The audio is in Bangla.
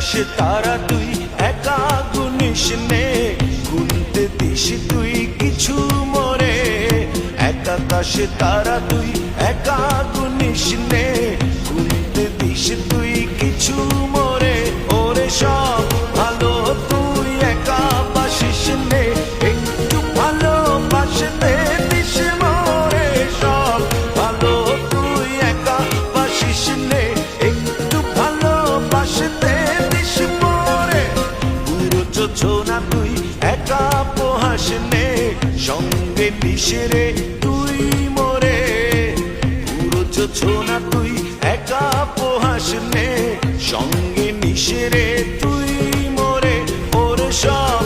আকাশে তারা তুই একা গুনিস নে, গুনতে দিস তুই কিছু মোরে। এক আকাশে তারা তুই একা গুনিস নে, গুনতে দিস তুই কিছু মোরে। ওরে সব ভালো তুই একা বাসিস নে, একটু ভালোবাসতে দিস মোরে। সব ভালো তুই একা বাসিস নে, একটু ভালোবাসতে দিস মোরে। পুরো যোজনা তুই একা পোহাস নে, সঙ্গে নিস রে তুই মোরে। পুরো যোজনা তুই একা পোহাস নে, সঙ্গে নিস রে তুই মোরে। ওরে সব